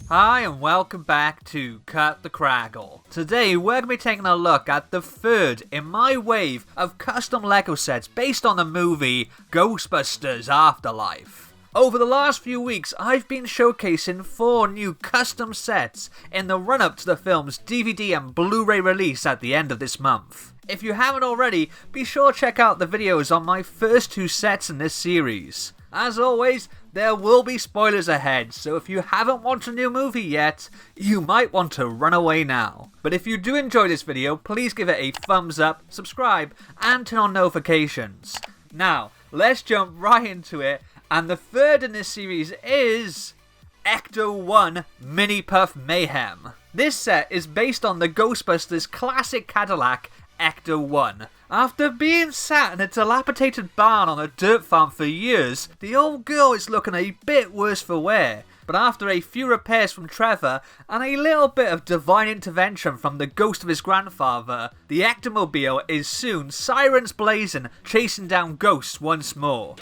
Hi and welcome back to Cut the Craggle. Today we're going to be taking a look at the third in my wave of custom LEGO sets based on the movie Ghostbusters Afterlife. Over the last few weeks I've been showcasing 4 new custom sets in the run up to the film's DVD and Blu-ray release at the end of this month. If you haven't already, be sure to check out the videos on my first 2 sets in this series. As always, there will be spoilers ahead, so if you haven't watched a new movie yet, you might want to run away now. But if you do enjoy this video, please give it a thumbs up, subscribe, and turn on notifications. Now, let's jump right into it, and the third in this series is ECTO-1 Mini-Puft Mayhem. This set is based on the Ghostbusters classic Cadillac ECTO-1. After being sat in a dilapidated barn on a dirt farm for years, the old girl is looking a bit worse for wear. But after a few repairs from Trevor and a little bit of divine intervention from the ghost of his grandfather, the Ectomobile is soon sirens blazing, chasing down ghosts once more.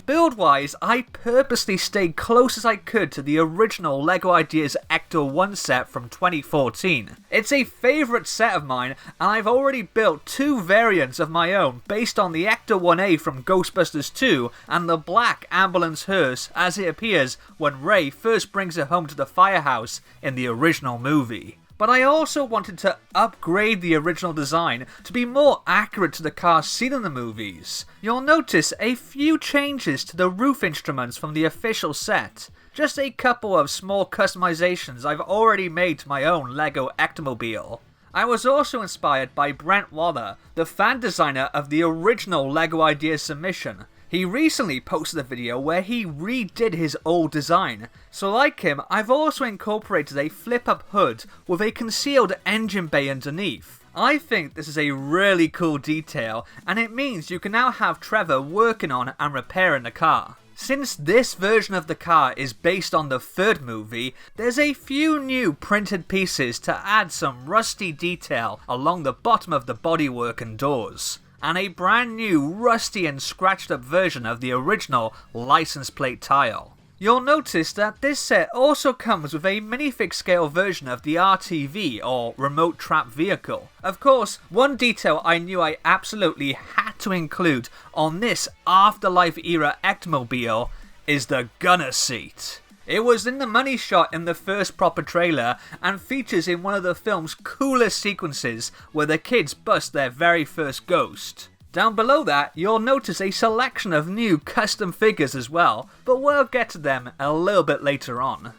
Build-wise, I purposely stayed close as I could to the original LEGO Ideas ECTO-1 set from 2014. It's a favourite set of mine, and I've already built 2 variants of my own based on the ECTO-1A from Ghostbusters 2 and the black ambulance hearse as it appears when Ray first brings it home to the firehouse in the original movie. But I also wanted to upgrade the original design to be more accurate to the cars seen in the movies. You'll notice a few changes to the roof instruments from the official set. Just a couple of small customizations I've already made to my own LEGO Ectomobile. I was also inspired by Brent Waller, the fan designer of the original LEGO Ideas submission. He recently posted a video where he redid his old design, so like him, I've also incorporated a flip-up hood with a concealed engine bay underneath. I think this is a really cool detail, and it means you can now have Trevor working on and repairing the car. Since this version of the car is based on the third movie, there's a few new printed pieces to add some rusty detail along the bottom of the bodywork and doors, and a brand new rusty and scratched up version of the original license plate tile. You'll notice that this set also comes with a minifig scale version of the RTV or remote trap vehicle. Of course, one detail I knew I absolutely had to include on this Afterlife era Ectomobile is the gunner seat. It was in the money shot in the first proper trailer and features in one of the film's coolest sequences where the kids bust their very first ghost. Down below that, you'll notice a selection of new custom figures as well, but we'll get to them a little bit later on.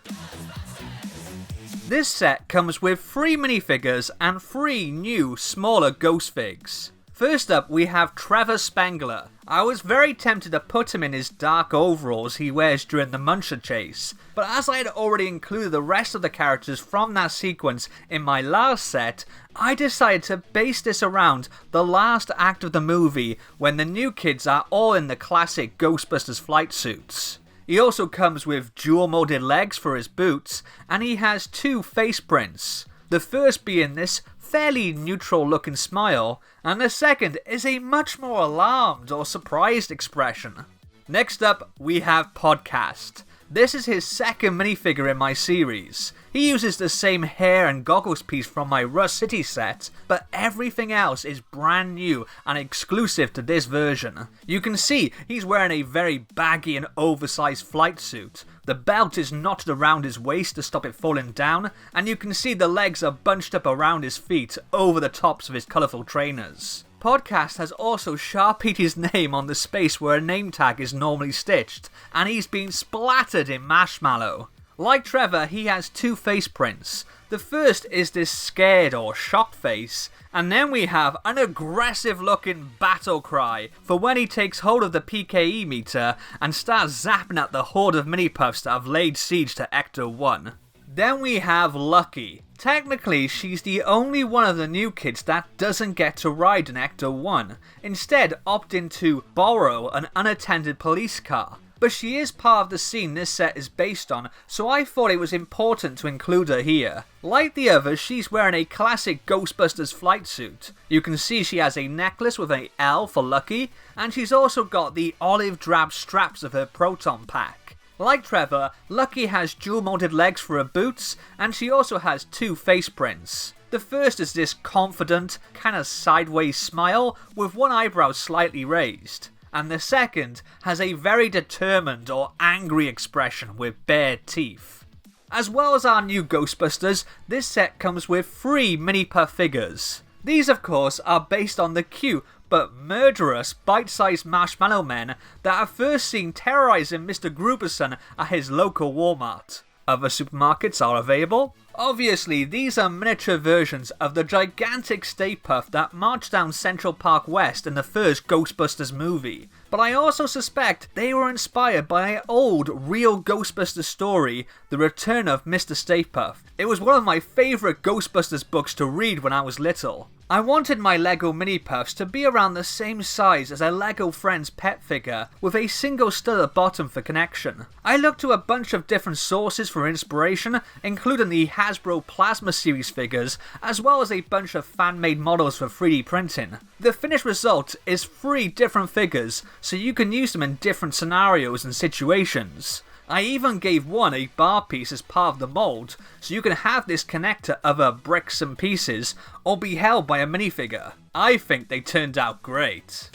This set comes with 3 minifigures and 3 new smaller ghost figs. First up, we have Trevor Spengler. I was very tempted to put him in his dark overalls he wears during the Muncher chase, but as I had already included the rest of the characters from that sequence in my last set, I decided to base this around the last act of the movie when the new kids are all in the classic Ghostbusters flight suits. He also comes with dual molded legs for his boots, and he has 2 face prints. The first being this fairly neutral looking smile, and the second is a much more alarmed or surprised expression. Next up, we have Podcast. This is his second minifigure in my series. He uses the same hair and goggles piece from my Rust City set, but everything else is brand new and exclusive to this version. You can see he's wearing a very baggy and oversized flight suit. The belt is knotted around his waist to stop it falling down, and you can see the legs are bunched up around his feet over the tops of his colourful trainers. Podcast has also sharpied his name on the space where a name tag is normally stitched, and he's been splattered in marshmallow. Like Trevor, he has 2 face prints. The first is this scared or shocked face, and then we have an aggressive looking battle cry for when he takes hold of the PKE meter and starts zapping at the horde of Mini-Puffs that have laid siege to ECTO-1. Then we have Lucky. Technically, she's the only one of the new kids that doesn't get to ride an ECTO-1, instead opting to borrow an unattended police car. But she is part of the scene this set is based on, so I thought it was important to include her here. Like the others, she's wearing a classic Ghostbusters flight suit. You can see she has a necklace with an L for Lucky, and she's also got the olive drab straps of her proton pack. Like Trevor, Lucky has dual molded legs for her boots, and she also has 2 face prints. The first is this confident, kinda sideways smile with one eyebrow slightly raised. And the second has a very determined or angry expression with bared teeth. As well as our new Ghostbusters, this set comes with 3 Mini-Puft figures. These of course are based on the cute but murderous bite-sized marshmallow men that are first seen terrorizing Mr. Gruberson at his local Walmart. Other supermarkets are available. Obviously, these are miniature versions of the gigantic Stay Puft that marched down Central Park West in the first Ghostbusters movie. But I also suspect they were inspired by an old, real Ghostbusters story, The Return of Mr. Stay Puft. It was one of my favourite Ghostbusters books to read when I was little. I wanted my LEGO Mini-Puffs to be around the same size as a LEGO Friends pet figure, with a single stud at bottom for connection. I looked to a bunch of different sources for inspiration, including the Hasbro Plasma series figures, as well as a bunch of fan-made models for 3D printing. The finished result is 3 different figures, so you can use them in different scenarios and situations. I even gave one a bar piece as part of the mold, so you can have this connect to other bricks and pieces, or be held by a minifigure. I think they turned out great.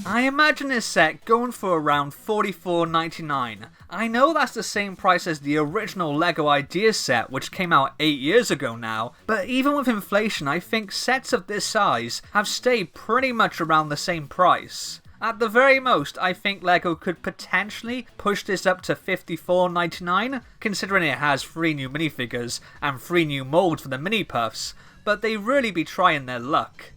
I imagine this set going for around $44.99. I know that's the same price as the original LEGO Ideas set, which came out 8 years ago now, but even with inflation I think sets of this size have stayed pretty much around the same price. At the very most, I think LEGO could potentially push this up to $54.99, considering it has 3 new minifigures and 3 new molds for the Mini-Puffs, but they really be trying their luck.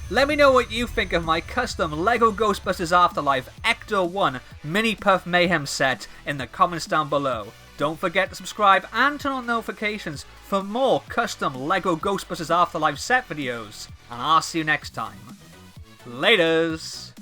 Let me know what you think of my custom LEGO Ghostbusters Afterlife ECTO-1 Mini-Puft Mayhem set in the comments down below. Don't forget to subscribe and turn on notifications for more custom LEGO Ghostbusters Afterlife set videos, and I'll see you next time. Laters!